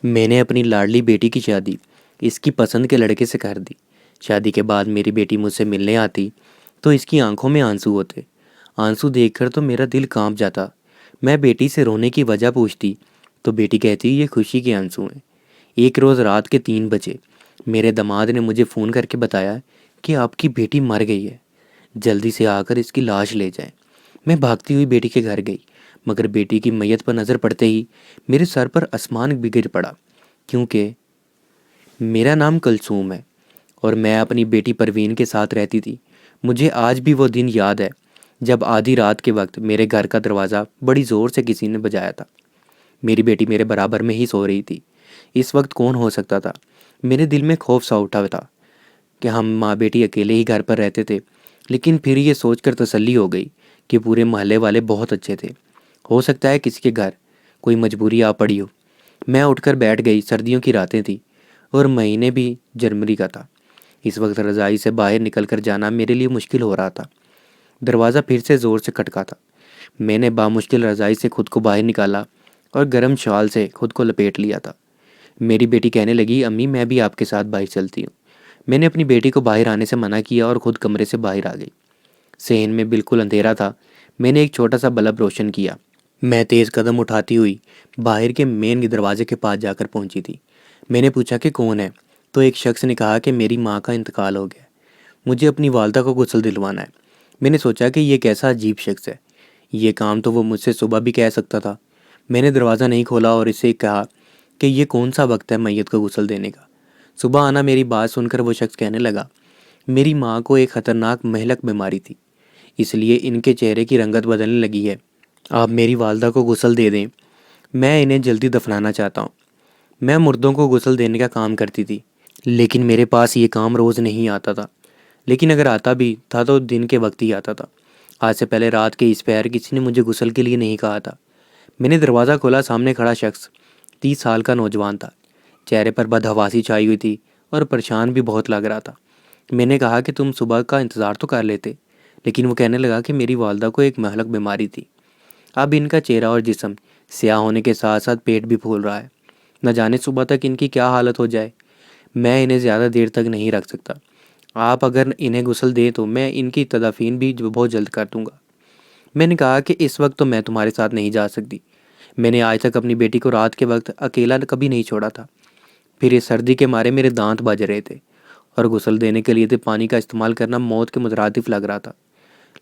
میں نے اپنی لاڈلی بیٹی کی شادی اس کی پسند کے لڑکے سے کر دی۔ شادی کے بعد میری بیٹی مجھ سے ملنے آتی تو اس کی آنکھوں میں آنسو ہوتے۔ آنسو دیکھ کر تو میرا دل کانپ جاتا۔ میں بیٹی سے رونے کی وجہ پوچھتی تو بیٹی کہتی یہ خوشی کے آنسو ہیں۔ ایک روز رات کے 3 بجے میرے داماد نے مجھے فون کر کے بتایا کہ آپ کی بیٹی مر گئی ہے، جلدی سے آ کر اس کی لاش لے جائیں۔ میں بھاگتی ہوئی بیٹی کے گھر گئی، مگر بیٹی کی میت پر نظر پڑتے ہی میرے سر پر آسمان گر پڑا، کیونکہ میرا نام کلثوم ہے اور میں اپنی بیٹی پروین کے ساتھ رہتی تھی۔ مجھے آج بھی وہ دن یاد ہے جب آدھی رات کے وقت میرے گھر کا دروازہ بڑی زور سے کسی نے بجایا تھا۔ میری بیٹی میرے برابر میں ہی سو رہی تھی۔ اس وقت کون ہو سکتا تھا؟ میرے دل میں خوف سا اٹھا تھا کہ ہم ماں بیٹی اکیلے ہی گھر پر رہتے تھے، لیکن پھر یہ سوچ کر تسلی ہو گئی کہ پورے محلے والے بہت اچھے تھے۔ ہو سکتا ہے کسی کے گھر کوئی مجبوری آ پڑی ہو۔ میں اٹھ کر بیٹھ گئی۔ سردیوں کی راتیں تھیں اور مہینے بھی جنوری کا تھا۔ اس وقت رضائی سے باہر نکل کر جانا میرے لیے مشکل ہو رہا تھا۔ دروازہ پھر سے زور سے کھٹکا تھا۔ میں نے بامشکل رضائی سے خود کو باہر نکالا اور گرم شال سے خود کو لپیٹ لیا تھا۔ میری بیٹی کہنے لگی امی میں بھی آپ کے ساتھ باہر چلتی ہوں۔ میں نے اپنی بیٹی کو باہر آنے سے منع کیا اور خود کمرے سے باہر آ گئی۔ صحن میں بالکل اندھیرا تھا۔ میں نے ایک چھوٹا سا بلب روشن کیا۔ میں تیز قدم اٹھاتی ہوئی باہر کے مین دروازے کے پاس جا کر پہنچی تھی۔ میں نے پوچھا کہ کون ہے، تو ایک شخص نے کہا کہ میری ماں کا انتقال ہو گیا، مجھے اپنی والدہ کو غسل دلوانا ہے۔ میں نے سوچا کہ یہ کیسا عجیب شخص ہے، یہ کام تو وہ مجھ سے صبح بھی کہہ سکتا تھا۔ میں نے دروازہ نہیں کھولا اور اسے کہا کہ یہ کون سا وقت ہے میت کو غسل دینے کا۔ صبح آنا میری بات سن کر وہ شخص کہنے لگا میری ماں کو ایک خطرناک مہلک بیماری تھی، اس لیے ان کے چہرے کی رنگت بدلنے لگی ہے۔ آپ میری والدہ کو غسل دے دیں، میں انہیں جلدی دفنانا چاہتا ہوں۔ میں مردوں کو غسل دینے کا کام کرتی تھی، لیکن میرے پاس یہ کام روز نہیں آتا تھا، لیکن اگر آتا بھی تھا تو دن کے وقت ہی آتا تھا۔ آج سے پہلے رات کے اس پہر کسی نے مجھے غسل کے لیے نہیں کہا تھا۔ میں نے دروازہ کھولا۔ سامنے کھڑا شخص 30 سال کا نوجوان تھا، چہرے پر بدحواسی چھائی ہوئی تھی اور پریشان بھی بہت لگ رہا تھا۔ میں نے کہا کہ تم صبح کا انتظار تو کر لیتے، لیکن وہ کہنے لگا کہ میری والدہ کو ایک مہلک بیماری تھی، اب ان کا چہرہ اور جسم سیاہ ہونے کے ساتھ ساتھ پیٹ بھی پھول رہا ہے، نہ جانے صبح تک ان کی کیا حالت ہو جائے۔ میں انہیں زیادہ دیر تک نہیں رکھ سکتا، آپ اگر انہیں غسل دیں تو میں ان کی تدفین بھی بہت جلد کر دوں گا۔ میں نے کہا کہ اس وقت تو میں تمہارے ساتھ نہیں جا سکتی، میں نے آج تک اپنی بیٹی کو رات کے وقت اکیلا کبھی نہیں چھوڑا تھا، پھر اس سردی کے مارے میرے دانت بج رہے تھے اور غسل دینے کے لیے پانی کا استعمال کرنا موت کے مترادف لگ رہا تھا۔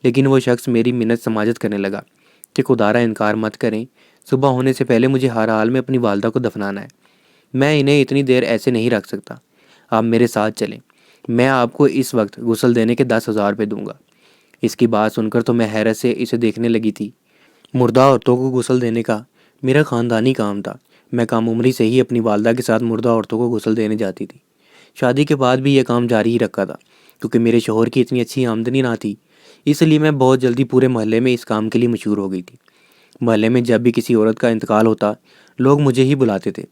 لیکن وہ شخص میری منت سماجت کرنے لگا کہ خدارا انکار مت کریں، صبح ہونے سے پہلے مجھے ہر حال میں اپنی والدہ کو دفنانا ہے، میں انہیں اتنی دیر ایسے نہیں رکھ سکتا، آپ میرے ساتھ چلیں، میں آپ کو اس وقت غسل دینے کے 10,000 روپے دوں گا۔ اس کی بات سن کر تو میں حیرت سے اسے دیکھنے لگی تھی۔ مردہ عورتوں کو غسل دینے کا میرا خاندانی کام تھا۔ میں کم عمری سے ہی اپنی والدہ کے ساتھ مردہ عورتوں کو غسل دینے جاتی تھی۔ شادی کے بعد بھی یہ کام جاری ہی رکھا تھا، کیونکہ میرے شوہر کی اتنی اچھی آمدنی نہ تھی، اس لیے میں بہت جلدی پورے محلے میں اس کام کے لیے مشہور ہو گئی تھی۔ محلے میں جب بھی کسی عورت کا انتقال ہوتا لوگ مجھے ہی بلاتے تھے۔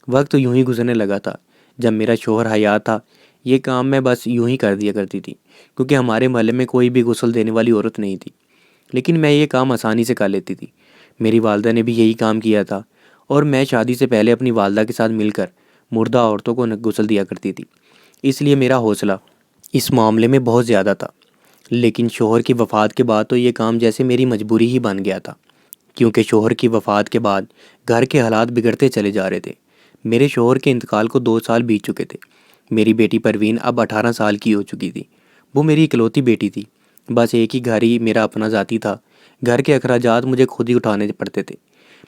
وقت یوں ہی گزرنے لگا تھا۔ جب میرا شوہر حیات تھا یہ کام میں بس یوں ہی کر دیا کرتی تھی، کیونکہ ہمارے محلے میں کوئی بھی غسل دینے والی عورت نہیں تھی، لیکن میں یہ کام آسانی سے کر لیتی تھی۔ میری والدہ نے بھی یہی کام کیا تھا اور میں شادی سے پہلے اپنی والدہ کے ساتھ مل کر مردہ عورتوں کو غسل دیا کرتی تھی، اس لیے میرا حوصلہ اس معاملے میں بہت زیادہ تھا۔ لیکن شوہر کی وفات کے بعد تو یہ کام جیسے میری مجبوری ہی بن گیا تھا، کیونکہ شوہر کی وفات کے بعد گھر کے حالات بگڑتے چلے جا رہے تھے۔ میرے شوہر کے انتقال کو 2 سال بیت چکے تھے۔ میری بیٹی پروین اب 18 سال کی ہو چکی تھی۔ وہ میری اکلوتی بیٹی تھی، بس ایک ہی گھر ہی میرا اپنا ذاتی تھا۔ گھر کے اخراجات مجھے خود ہی اٹھانے پڑتے تھے۔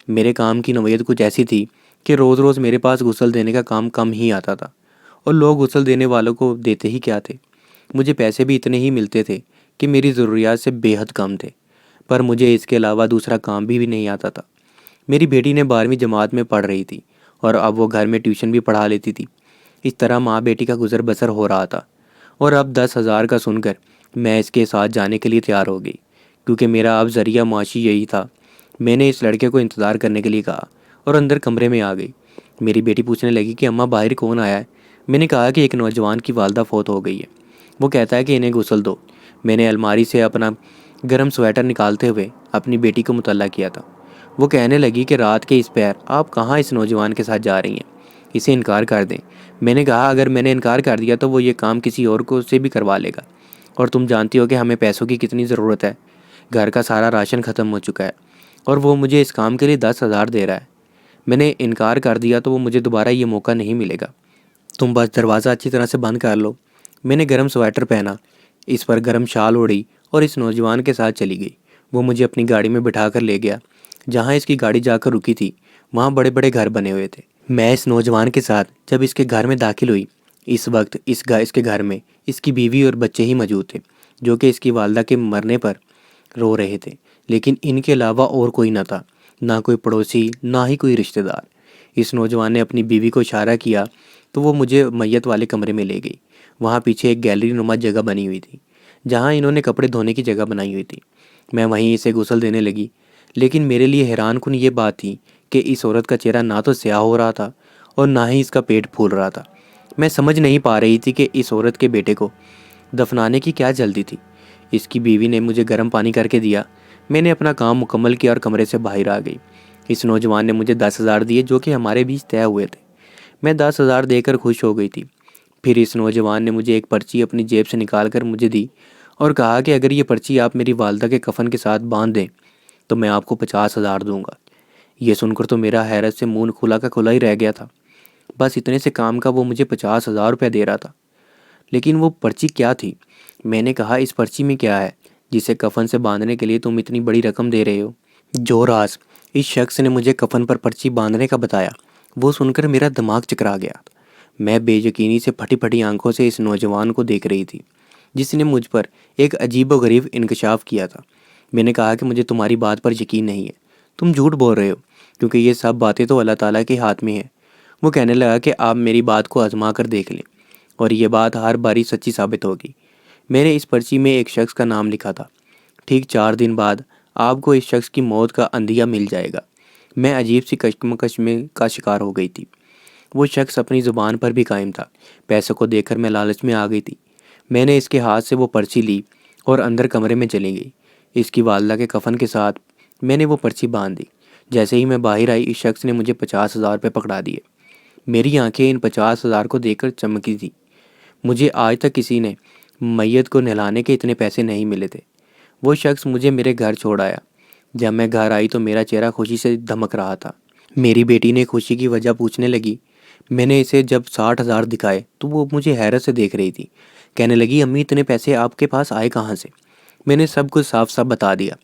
میرے کام کی نوعیت کچھ ایسی تھی کہ روز روز میرے پاس غسل دینے کا کام کم ہی آتا تھا، اور لوگ غسل دینے والوں کو دیتے ہی کیا تھے۔ مجھے پیسے بھی اتنے ہی ملتے تھے کہ میری ضروریات سے بے حد کم تھے، پر مجھے اس کے علاوہ دوسرا کام بھی نہیں آتا تھا۔ میری بیٹی نے 12ویں جماعت میں پڑھ رہی تھی اور اب وہ گھر میں ٹیوشن بھی پڑھا لیتی تھی۔ اس طرح ماں بیٹی کا گزر بسر ہو رہا تھا، اور اب 10,000 کا سن کر میں اس کے ساتھ جانے کے لیے تیار ہو گئی، کیونکہ میرا اب ذریعہ معاشی یہی تھا۔ میں نے اس لڑکے کو انتظار کرنے کے لیے کہا اور اندر کمرے میں آ گئی۔ میری بیٹی پوچھنے لگی کہ اماں باہر کون آیا ہے؟ میں نے کہا کہ ایک نوجوان کی والدہ فوت ہو گئی ہے، وہ کہتا ہے کہ انہیں غسل دو۔ میں نے الماری سے اپنا گرم سویٹر نکالتے ہوئے اپنی بیٹی کو مطلع کیا تھا۔ وہ کہنے لگی کہ رات کے اس پہر آپ کہاں اس نوجوان کے ساتھ جا رہی ہیں؟ اسے انکار کر دیں۔ میں نے کہا اگر میں نے انکار کر دیا تو وہ یہ کام کسی اور کو سے بھی کروا لے گا، اور تم جانتی ہو کہ ہمیں پیسوں کی کتنی ضرورت ہے، گھر کا سارا راشن ختم ہو چکا ہے، اور وہ مجھے اس کام کے لیے 10,000 دے رہا ہے۔ میں نے انکار کر دیا تو وہ مجھے دوبارہ یہ موقع نہیں ملے گا، تم بس دروازہ اچھی طرح سے بند کر لو۔ میں نے گرم سویٹر پہنا، اس پر گرم شال اوڑھی اور اس نوجوان کے ساتھ چلی گئی۔ وہ مجھے اپنی گاڑی میں بٹھا کر لے گیا۔ جہاں اس کی گاڑی جا کر رکی تھی وہاں بڑے بڑے گھر بنے ہوئے تھے۔ میں اس نوجوان کے ساتھ جب اس کے گھر میں داخل ہوئی، اس وقت اس کے گھر میں اس کی بیوی اور بچے ہی موجود تھے، جو کہ اس کی والدہ کے مرنے پر رو رہے تھے، لیکن ان کے علاوہ اور کوئی نہ تھا، نہ کوئی پڑوسی، نہ ہی کوئی رشتہ دار۔ اس نوجوان نے اپنی بیوی کو اشارہ کیا تو وہ مجھے میت والے کمرے میں لے گئی۔ وہاں پیچھے ایک گیلری نما جگہ بنی ہوئی تھی، جہاں انہوں نے کپڑے دھونے کی جگہ بنائی ہوئی تھی۔ میں وہیں اسے غسل دینے لگی، لیکن میرے لیے حیران کن یہ بات تھی کہ اس عورت کا چہرہ نہ تو سیاہ ہو رہا تھا اور نہ ہی اس کا پیٹ پھول رہا تھا۔ میں سمجھ نہیں پا رہی تھی کہ اس عورت کے بیٹے کو دفنانے کی کیا جلدی تھی۔ اس کی بیوی نے مجھے گرم پانی کر کے دیا۔ میں نے اپنا کام مکمل کیا اور کمرے سے باہر آ گئی۔ اس نوجوان نے مجھے 10,000 دیے جو کہ ہمارے بیچ طے ہوئے تھے۔ میں 10,000 دے کر خوش ہو گئی تھی۔ پھر اس نوجوان نے مجھے ایک پرچی اپنی جیب سے نکال کر مجھے دی اور کہا کہ اگر یہ پرچی آپ میری والدہ کے کفن کے ساتھ باندھ دیں تو میں آپ کو 50,000 دوں گا۔ یہ سن کر تو میرا حیرت سے منہ کھلا کا کھلا ہی رہ گیا تھا۔ بس اتنے سے کام کا وہ مجھے 50,000 روپے دے رہا تھا، لیکن وہ پرچی کیا تھی؟ میں نے کہا اس پرچی میں کیا ہے جسے کفن سے باندھنے کے لیے تم اتنی بڑی رقم دے رہے ہو؟ جو راز اس شخص نے مجھے کفن پر پرچی باندھنے کا بتایا، وہ سن کر میرا دماغ چکرا گیا۔ میں بے یقینی سے پھٹی پھٹی آنکھوں سے اس نوجوان کو دیکھ رہی تھی جس نے مجھ پر ایک عجیب و غریب انکشاف کیا تھا۔ میں نے کہا کہ مجھے تمہاری بات پر یقین نہیں ہے، تم جھوٹ بول رہے ہو، کیونکہ یہ سب باتیں تو اللہ تعالیٰ کے ہاتھ میں ہیں۔ وہ کہنے لگا کہ آپ میری بات کو آزما کر دیکھ لیں اور یہ بات ہر باری سچی ثابت ہوگی۔ میں نے اس پرچی میں ایک شخص کا نام لکھا تھا۔ ٹھیک 4 دن بعد آپ کو اس شخص کی موت کا اندیہ مل جائے گا۔ میں عجیب سی کشمکش میں کا شکار ہو گئی تھی۔ وہ شخص اپنی زبان پر بھی قائم تھا۔ پیسوں کو دیکھ کر میں لالچ میں آ گئی تھی۔ میں نے اس کے ہاتھ سے وہ پرچی لی اور اندر کمرے میں چلی گئی۔ اس کی والدہ کے کفن کے ساتھ میں نے وہ پرچی باندھ دی۔ جیسے ہی میں باہر آئی اس شخص نے مجھے 50,000 روپے پکڑا دیے۔ میری آنکھیں ان 50,000 کو دیکھ کر چمکی تھی۔ مجھے آج تک کسی نے میت کو نہلانے کے اتنے پیسے نہیں ملے تھے۔ وہ شخص مجھے میرے گھر چھوڑ آیا۔ جب میں گھر آئی تو میرا چہرہ خوشی سے دمک رہا تھا۔ میری بیٹی نے خوشی کی وجہ پوچھنے لگی۔ میں نے اسے جب 60,000 دکھائے تو وہ مجھے حیرت سے دیکھ رہی تھی۔ کہنے لگی امی اتنے پیسے آپ کے پاس آئے کہاں سے؟ میں نے سب کچھ صاف صاف بتا دیا۔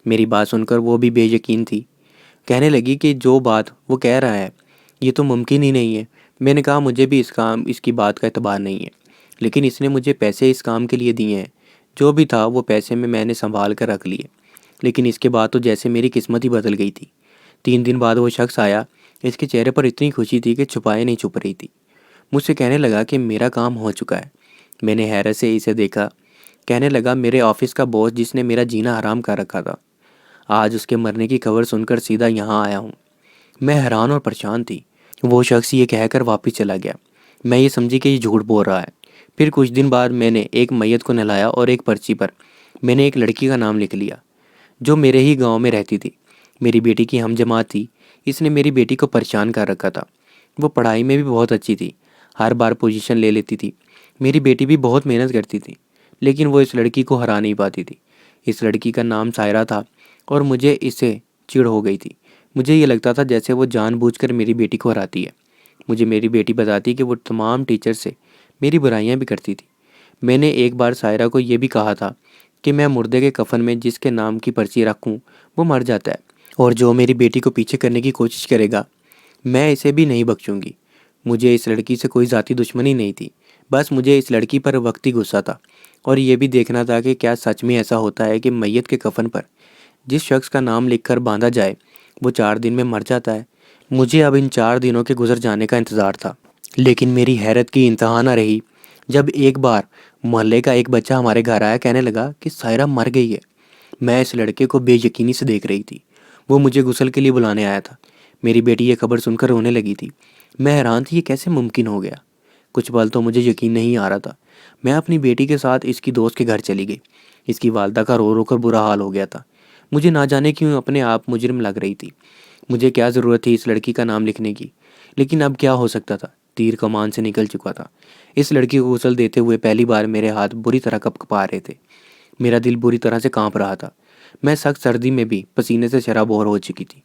میری بات سن کر وہ بھی بے یقین تھی۔ کہنے لگی کہ جو بات وہ کہہ رہا ہے یہ تو ممکن ہی نہیں ہے۔ میں نے کہا مجھے بھی اس کی بات کا اعتبار نہیں ہے، لیکن اس نے مجھے پیسے اس کام کے لیے دیے ہیں۔ جو بھی تھا وہ پیسے میں نے سنبھال کر رکھ لیے، لیکن اس کے بعد تو جیسے میری قسمت ہی بدل گئی تھی۔ 3 دن بعد وہ شخص آیا۔ اس کے چہرے پر اتنی خوشی تھی کہ چھپائے نہیں چھپ رہی تھی۔ مجھ سے کہنے لگا کہ میرا کام ہو چکا ہے۔ میں نے حیرت سے اسے دیکھا۔ کہنے لگا میرے آفس کا باس جس نے میرا جینا حرام کر رکھا تھا، آج اس کے مرنے کی خبر سن کر سیدھا یہاں آیا ہوں۔ میں حیران اور پریشان تھی۔ وہ شخص یہ کہہ کر واپس چلا گیا۔ میں یہ سمجھی کہ یہ جھوٹ بول رہا ہے۔ پھر کچھ دن بعد میں نے ایک میت کو نہلایا اور ایک پرچی پر میں نے ایک لڑکی کا نام لکھ لیا جو میرے ہی گاؤں میں رہتی تھی۔ میری بیٹی کی ہم جماعت تھی۔ اس نے میری بیٹی کو پریشان کر رکھا تھا۔ وہ پڑھائی میں بھی بہت اچھی تھی، ہر بار پوزیشن لے لیتی تھی۔ میری بیٹی بھی بہت محنت کرتی تھی، لیکن وہ اس لڑکی کو ہرا نہیں پاتی تھی۔ اس لڑکی کا نام سائرہ تھا اور مجھے اس سے چڑ ہو گئی تھی۔ مجھے یہ لگتا تھا جیسے وہ جان بوجھ کر میری بیٹی کو ہراتی ہے۔ مجھے میری بیٹی بتاتی کہ وہ تمام ٹیچر سے میری برائیاں بھی کرتی تھی۔ میں نے ایک بار سائرہ کو یہ بھی کہا تھا کہ میں مردے کے کفن میں جس کے نام کی پرچی رکھوں وہ مر جاتا ہے، اور جو میری بیٹی کو پیچھے کرنے کی کوشش کرے گا میں اسے بھی نہیں بخشوں گی۔ مجھے اس لڑکی سے کوئی ذاتی دشمنی نہیں تھی، بس مجھے اس لڑکی پر وقتی غصہ تھا، اور یہ بھی دیکھنا تھا کہ کیا سچ میں ایسا ہوتا ہے کہ میت کے کفن پر جس شخص کا نام لکھ کر باندھا جائے وہ 4 دن میں مر جاتا ہے۔ مجھے اب ان 4 دنوں کے گزر جانے کا انتظار تھا، لیکن میری حیرت کی انتہا نہ رہی جب ایک بار محلے کا ایک بچہ ہمارے گھر آیا۔ کہنے لگا کہ سائرہ مر گئی ہے۔ میں اس لڑکے کو بے یقینی سے دیکھ رہی تھی۔ وہ مجھے غسل کے لیے بلانے آیا تھا۔ میری بیٹی یہ خبر سن کر رونے لگی تھی۔ میں حیران تھی یہ کیسے ممکن ہو گیا۔ کچھ پل تو مجھے یقین نہیں آ رہا تھا۔ میں اپنی بیٹی کے ساتھ اس کی دوست کے گھر چلی گئی۔ اس کی والدہ کا رو رو کر برا حال ہو گیا تھا۔ مجھے نہ جانے کیوں اپنے آپ مجرم لگ رہی تھی۔ مجھے کیا ضرورت تھی اس لڑکی کا نام لکھنے کی؟ لیکن اب کیا ہو سکتا تھا، تیر کمان سے نکل چکا تھا۔ اس لڑکی کو غسل دیتے ہوئے پہلی بار میرے ہاتھ بری طرح کپ کپا رہے تھے، میرا دل بری طرح سے کانپ رہا تھا۔ میں سخت سردی میں بھی پسینے سے شرابور ہو چکی تھی،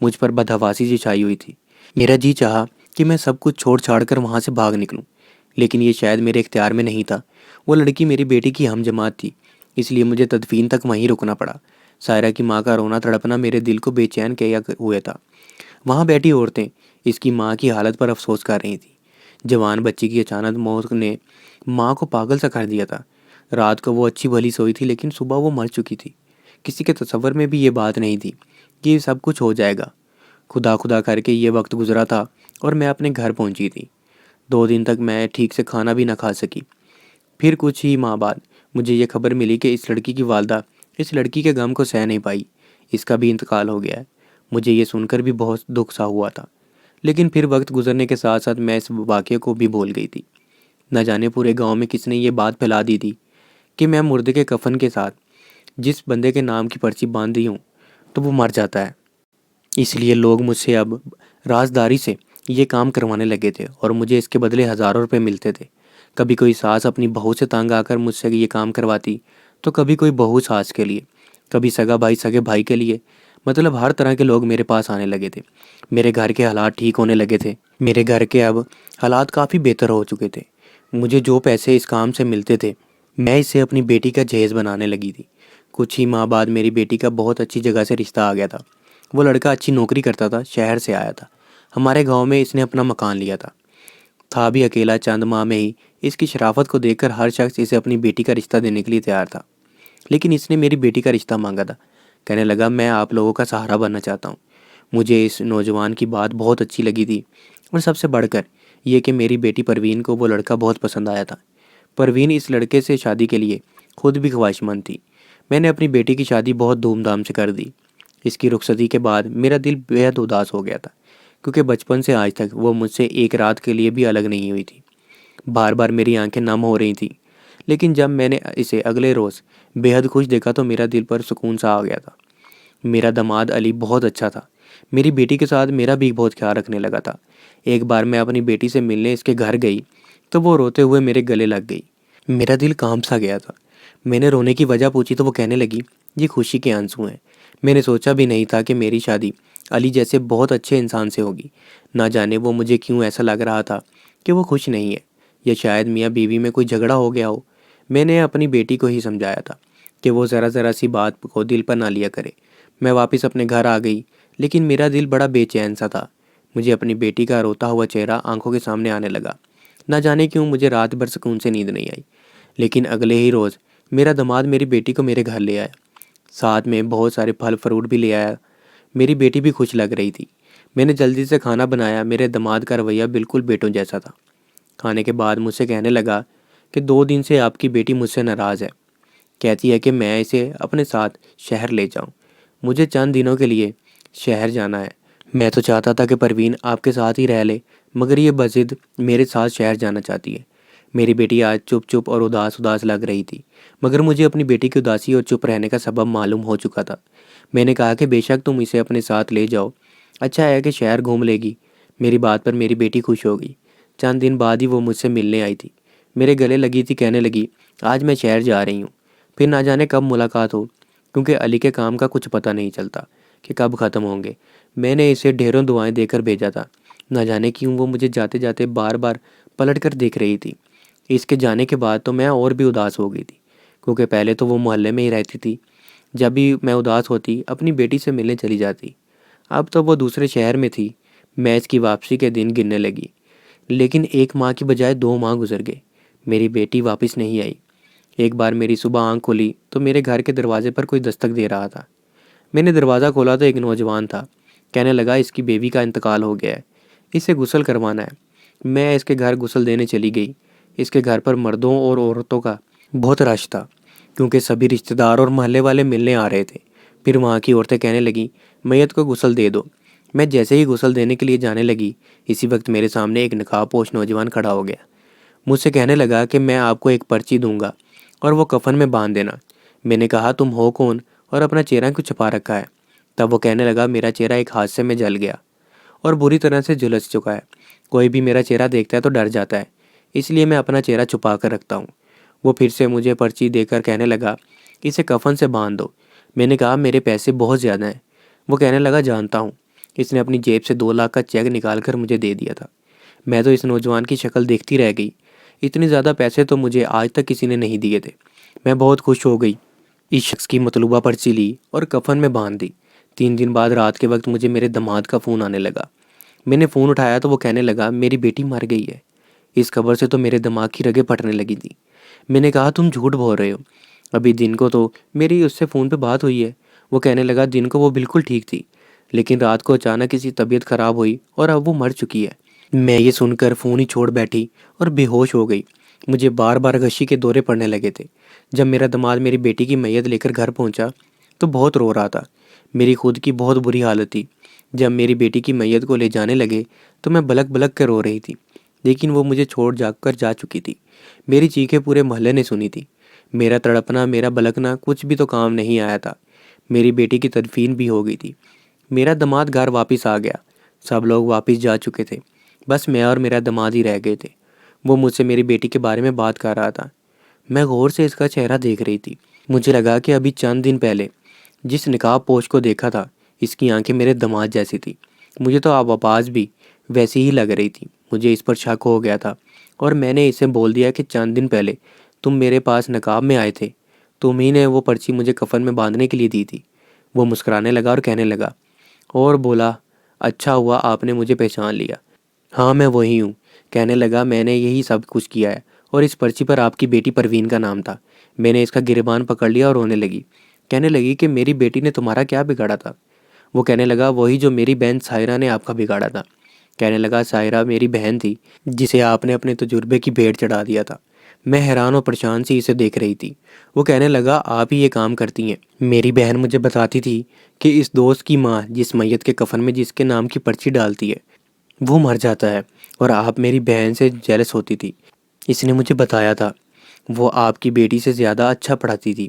مجھ پر بدحواسی سی چھائی ہوئی تھی۔ میرا جی چاہا کہ میں سب کچھ چھوڑ چھاڑ کر وہاں سے بھاگ نکلوں، لیکن یہ شاید میرے اختیار میں نہیں تھا۔ وہ لڑکی میری بیٹی کی ہم جماعت تھی، اس لیے مجھے تدفین تک وہیں رکنا پڑا۔ سائرہ کی ماں کا رونا تڑپنا میرے دل کو بے چین کیا ہوئے تھا۔ وہاں بیٹھی عورتیں اس کی ماں کی حالت پر افسوس کر رہی تھیں۔ جوان بچی کی اچانک موت نے ماں کو پاگل سا کر دیا تھا۔ رات کو وہ اچھی بھلی سوئی تھی، لیکن صبح وہ مر چکی تھی۔ کسی کے تصور میں بھی یہ بات نہیں تھی کہ یہ سب کچھ ہو جائے گا۔ خدا خدا کر کے یہ وقت گزرا تھا اور میں اپنے گھر پہنچی تھی۔ 2 دن تک میں ٹھیک سے کھانا بھی نہ کھا سکی۔ پھر کچھ ہی ماہ بعد مجھے یہ خبر ملی کہ اس لڑکی کی والدہ اس لڑکی کے غم کو سہ نہیں پائی، اس کا بھی انتقال ہو گیا ہے۔ مجھے یہ سن کر بھی بہت دکھ سا ہوا تھا، لیکن پھر وقت گزرنے کے ساتھ ساتھ میں اس واقعے کو بھی بھول گئی تھی۔ نہ جانے پورے گاؤں میں کس نے یہ بات پھیلا دی تھی کہ میں مردے کے کفن کے ساتھ جس بندے کے نام کی پرچی باندھ دی ہوں تو وہ مر جاتا ہے۔ اس لیے لوگ مجھ سے اب رازداری سے یہ کام کروانے لگے تھے اور مجھے اس کے بدلے ہزاروں روپے ملتے تھے۔ کبھی کوئی ساس اپنی بہو سے تنگ آ کر مجھ سے یہ کام کرواتی، تو کبھی کوئی بہو ساس کے لیے، کبھی سگا بھائی سگے بھائی کے لیے۔ مطلب ہر طرح کے لوگ میرے پاس آنے لگے تھے۔ میرے گھر کے حالات ٹھیک ہونے لگے تھے، میرے گھر کے اب حالات کافی بہتر ہو چکے تھے۔ مجھے جو پیسے اس کام سے ملتے تھے میں اسے اپنی بیٹی کا جہیز بنانے لگی تھی۔ کچھ ہی ماہ بعد میری بیٹی کا بہت اچھی جگہ سے رشتہ آ گیا تھا۔ وہ لڑکا اچھی نوکری کرتا تھا، شہر سے آیا تھا۔ ہمارے گاؤں میں اس نے اپنا مکان لیا تھا بھی اکیلا۔ چند ماہ میں ہی اس کی شرافت کو دیکھ کر ہر شخص اسے اپنی بیٹی کا رشتہ دینے کے لیے تیار تھا، لیکن اس نے میری بیٹی کا رشتہ مانگا تھا۔ کہنے لگا میں آپ لوگوں کا سہارا بننا چاہتا ہوں۔ مجھے اس نوجوان کی بات بہت اچھی لگی تھی، اور سب سے بڑھ کر یہ کہ میری بیٹی پروین کو وہ لڑکا بہت پسند آیا تھا۔ پروین اس لڑکے سے شادی کے لیے خود بھی خواہش مند تھی۔ میں نے اپنی بیٹی کی شادی بہت دھوم دھام سے کر دی۔ اس کی رخصتی کے بعد میرا دل بےحد اداس ہو گیا تھا، کیونکہ بچپن سے آج تک وہ مجھ سے ایک رات کے لیے بھی الگ نہیں ہوئی تھی۔ بار بار میری آنکھیں نم ہو رہی تھیں، لیکن جب میں نے اسے اگلے روز بے حد خوش دیکھا تو میرا دل پر سکون سا آ گیا تھا۔ میرا داماد علی بہت اچھا تھا، میری بیٹی کے ساتھ میرا بھی بہت خیال رکھنے لگا تھا۔ ایک بار میں اپنی بیٹی سے ملنے اس کے گھر گئی تو وہ روتے ہوئے میرے گلے لگ گئی۔ میرا دل کانپ سا گیا تھا۔ میں نے رونے کی وجہ پوچھی تو وہ کہنے لگی یہ خوشی کے آنسو ہیں۔ میں نے سوچا بھی نہیں تھا کہ میری شادی علی جیسے بہت اچھے انسان سے ہوگی۔ نہ جانے وہ مجھے کیوں ایسا لگ رہا تھا کہ وہ خوش نہیں ہے، یا شاید میاں بیوی میں کوئی جھگڑا ہو گیا ہو۔ میں نے اپنی بیٹی کو ہی سمجھایا تھا کہ وہ ذرا سی بات کو دل پر نہ لیا کرے۔ میں واپس اپنے گھر آ گئی، لیکن میرا دل بڑا بے چین سا تھا۔ مجھے اپنی بیٹی کا روتا ہوا چہرہ آنکھوں کے سامنے آنے لگا۔ نہ جانے کیوں مجھے رات بھر سکون سے نیند نہیں آئی۔ لیکن اگلے ہی روز میرا داماد میری بیٹی کو میرے گھر لے آیا، ساتھ میں بہت سارے پھل فروٹ بھی لے آیا۔ میری بیٹی بھی خوش لگ رہی تھی۔ میں نے جلدی سے کھانا بنایا۔ میرے داماد کا رویہ بالکل بیٹوں جیسا تھا۔ کھانے کے بعد مجھ سے کہنے لگا کہ 2 دن سے آپ کی بیٹی مجھ سے ناراض ہے، کہتی ہے کہ میں اسے اپنے ساتھ شہر لے جاؤں۔ مجھے چند دنوں کے لیے شہر جانا ہے۔ میں تو چاہتا تھا کہ پروین آپ کے ساتھ ہی رہ لے، مگر یہ بضد میرے ساتھ شہر جانا چاہتی ہے۔ میری بیٹی آج چپ چپ اور اداس لگ رہی تھی، مگر مجھے اپنی بیٹی کی اداسی اور چپ رہنے کا سبب معلوم ہو چکا تھا۔ میں نے کہا کہ بے شک تم اسے اپنے ساتھ لے جاؤ، اچھا ہے کہ شہر گھوم لے گی۔ میری بات پر میری بیٹی خوش ہو گئی۔ چند دن بعد ہی وہ مجھ سے ملنے آئی تھی، میرے گلے لگی تھی، کہنے لگی آج میں شہر جا رہی ہوں، پھر نہ جانے کب ملاقات ہو، کیونکہ علی کے کام کا کچھ پتہ نہیں چلتا کہ کب ختم ہوں گے۔ میں نے اسے ڈھیروں دعائیں دے کر بھیجا تھا۔ نہ جانے کیوں وہ مجھے جاتے جاتے بار بار پلٹ کر دیکھ رہی تھی۔ اس کے جانے کے بعد تو میں اور بھی اداس ہو گئی تھی، کیونکہ پہلے تو وہ محلے میں ہی رہتی تھی۔ جب بھی میں اداس ہوتی اپنی بیٹی سے ملنے چلی جاتی۔ اب تو وہ دوسرے شہر میں تھی۔ میں اس کی واپسی کے دن گننے لگی، لیکن 1 ماہ کی بجائے 2 ماہ گزر گئے، میری بیٹی واپس نہیں آئی۔ ایک بار میری صبح آنکھ کھلی تو میرے گھر کے دروازے پر کوئی دستک دے رہا تھا۔ میں نے دروازہ کھولا تو ایک نوجوان تھا۔ کہنے لگا اس کی بیوی کا انتقال ہو گیا ہے، اسے غسل کروانا ہے۔ میں اس کے گھر غسل دینے چلی گئی۔ اس کے گھر پر مردوں اور عورتوں کا بہت رش تھا، کیونکہ سبھی رشتہ دار اور محلے والے ملنے آ رہے تھے۔ پھر وہاں کی عورتیں کہنے لگیں میت کو غسل دے دو۔ میں جیسے ہی غسل دینے کے لیے جانے لگی، اسی وقت میرے سامنے ایک نقاب پوش نوجوان کھڑا ہو گیا۔ مجھ سے کہنے لگا کہ میں آپ کو ایک پرچی دوں گا اور وہ کفن میں باندھ دینا۔ میں نے کہا تم ہو کون اور اپنا چہرہ کیوں چھپا رکھا ہے؟ تب وہ کہنے لگا میرا چہرہ ایک حادثے میں جل گیا اور بری طرح سے جھلس چکا ہے۔ کوئی بھی میرا چہرہ دیکھتا ہے تو ڈر جاتا ہے، اس لیے میں اپنا چہرہ چھپا کر رکھتا ہوں۔ وہ پھر سے مجھے پرچی دے کر کہنے لگا، اسے کفن سے باندھ دو۔ میں نے کہا میرے پیسے بہت زیادہ ہیں۔ وہ کہنے لگا جانتا ہوں۔ اس نے اپنی جیب سے 2 لاکھ کا چیک نکال کر مجھے دے دیا تھا۔ میں تو اس نوجوان کی شکل دیکھتی رہ گئی۔ اتنے زیادہ پیسے تو مجھے آج تک کسی نے نہیں دیے تھے۔ میں بہت خوش ہو گئی، اس شخص کی مطلوبہ پرچی لی اور کفن میں باندھ دی۔ 3 دن بعد رات کے وقت مجھے میرے داماد کا فون آنے لگا۔ میں نے فون اٹھایا تو وہ کہنے لگا میری بیٹی مر گئی ہے۔ اس خبر سے تو میرے دماغ کی رگیں پھٹنے لگی تھی۔ میں نے کہا تم جھوٹ بول رہے ہو، ابھی دن کو تو میری اس سے فون پہ بات ہوئی ہے۔ وہ کہنے لگا دن کو وہ بالکل ٹھیک تھی، لیکن رات کو اچانک کسی طبیعت خراب ہوئی اور اب وہ مر چکی ہے۔ میں یہ سن کر فون ہی چھوڑ بیٹھی اور بے ہوش ہو گئی۔ مجھے بار بار غشی کے دورے پڑنے لگے تھے۔ جب میرا داماد میری بیٹی کی میت لے کر گھر پہنچا تو بہت رو رہا تھا۔ میری خود کی بہت بری حالت تھی۔ جب میری بیٹی کی میت کو لے جانے لگے تو میں بلک بلک کر رو رہی تھی، لیکن وہ مجھے چھوڑ جا چکی تھی۔ میری چیخیں پورے محلے نے سنی تھی۔ میرا تڑپنا، میرا بلکنا کچھ بھی تو کام نہیں آیا تھا۔ میری بیٹی کی تدفین بھی ہو گئی تھی۔ میرا داماد گھر واپس آ گیا۔ سب لوگ واپس جا چکے تھے، بس میں اور میرا داماد ہی رہ گئے تھے۔ وہ مجھ سے میری بیٹی کے بارے میں بات کر رہا تھا۔ میں غور سے اس کا چہرہ دیکھ رہی تھی۔ مجھے لگا کہ ابھی چند دن پہلے جس نقاب پوش کو دیکھا تھا، اس کی آنکھیں میرے داماد جیسی تھی۔ مجھے تو آواز بھی ویسی ہی لگ رہی تھی۔ مجھے اس پر شک ہو گیا تھا اور میں نے اسے بول دیا کہ چند دن پہلے تم میرے پاس نقاب میں آئے تھے، تم ہی نے وہ پرچی مجھے کفن میں باندھنے کے لیے دی تھی۔ وہ مسکرانے لگا اور کہنے لگا اور بولا اچھا ہوا آپ نے مجھے پہچان لیا۔ ہاں میں وہی ہوں۔ کہنے لگا میں نے یہی سب کچھ کیا ہے اور اس پرچی پر آپ کی بیٹی پروین کا نام تھا۔ میں نے اس کا گریبان پکڑ لیا اور رونے لگی۔ کہنے لگی کہ میری بیٹی نے تمہارا کیا بگاڑا تھا؟ وہ کہنے لگا وہی جو میری بہن سائرہ نے آپ کا بگاڑا تھا۔ کہنے لگا سائرہ میری بہن تھی جسے آپ نے اپنے تجربے کی بھیٹ چڑھا دیا تھا۔ میں حیران و پریشان سی اسے دیکھ رہی تھی۔ وہ کہنے لگا آپ ہی یہ کام کرتی ہیں۔ میری بہن مجھے بتاتی تھی کہ اس دوست کی ماں جس میت کے کفن میں جس کے نام کی پرچی ڈالتی ہے وہ مر جاتا ہے، اور آپ میری بہن سے جیلس ہوتی تھی۔ اس نے مجھے بتایا تھا وہ آپ کی بیٹی سے زیادہ اچھا پڑھاتی تھی،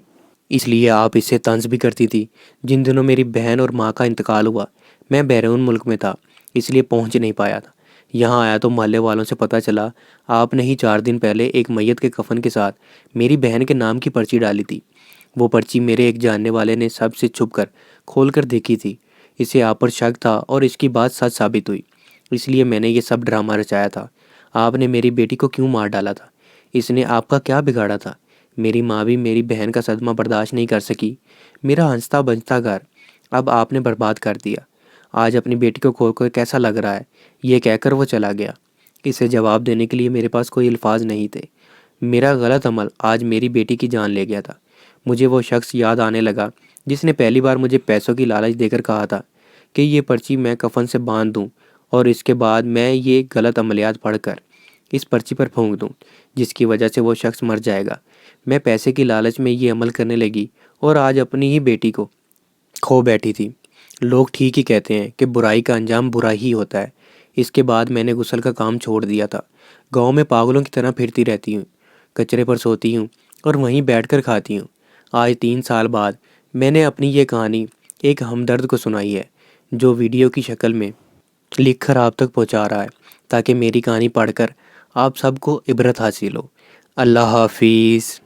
اس لیے آپ اس سے طنز بھی کرتی تھی۔ جن دنوں میری بہن اور ماں کا انتقال ہوا میں بیرون ملک میں تھا، اس لیے پہنچ نہیں پایا تھا۔ یہاں آیا تو محلے والوں سے پتہ چلا آپ نے ہی 4 دن پہلے ایک میت کے کفن کے ساتھ میری بہن کے نام کی پرچی ڈالی تھی۔ وہ پرچی میرے ایک جاننے والے نے سب سے چھپ کر کھول کر دیکھی تھی۔ اسے آپ پر شک تھا اور اس کی بات سچ ثابت ہوئی، اس لیے میں نے یہ سب ڈرامہ رچایا تھا۔ آپ نے میری بیٹی کو کیوں مار ڈالا تھا؟ اس نے آپ کا کیا بگاڑا تھا؟ میری ماں بھی میری بہن کا صدمہ برداشت نہیں کر سکی۔ میرا ہنستا بنتا گھر اب آپ نے برباد کر دیا۔ آج اپنی بیٹی کو کھو کر کیسا لگ رہا ہے؟ یہ کہہ کر وہ چلا گیا۔ اسے جواب دینے کے لیے میرے پاس کوئی الفاظ نہیں تھے۔ میرا غلط عمل آج میری بیٹی کی جان لے گیا تھا۔ مجھے وہ شخص یاد آنے لگا جس نے پہلی بار مجھے پیسوں کی لالچ دے کر کہا تھا کہ یہ پرچی میں کفن سے باندھ دوں اور اس کے بعد میں یہ غلط عملیات پڑھ کر اس پرچی پر پھونک دوں جس کی وجہ سے وہ شخص مر جائے گا۔ میں پیسے کی لالچ میں یہ عمل کرنے لگی اور آج اپنی ہی بیٹی کو کھو بیٹھی تھی۔ لوگ ٹھیک ہی کہتے ہیں کہ برائی کا انجام برا ہی ہوتا ہے۔ اس کے بعد میں نے غسل کا کام چھوڑ دیا تھا۔ گاؤں میں پاگلوں کی طرح پھرتی رہتی ہوں، کچرے پر سوتی ہوں اور وہیں بیٹھ کر کھاتی ہوں۔ آج 3 سال بعد میں نے اپنی یہ کہانی ایک ہمدرد کو سنائی ہے جو ویڈیو کی شکل میں لکھ کر آپ تک پہنچا رہا ہے تاکہ میری کہانی پڑھ کر آپ سب کو عبرت حاصل ہو۔ اللہ حافظ۔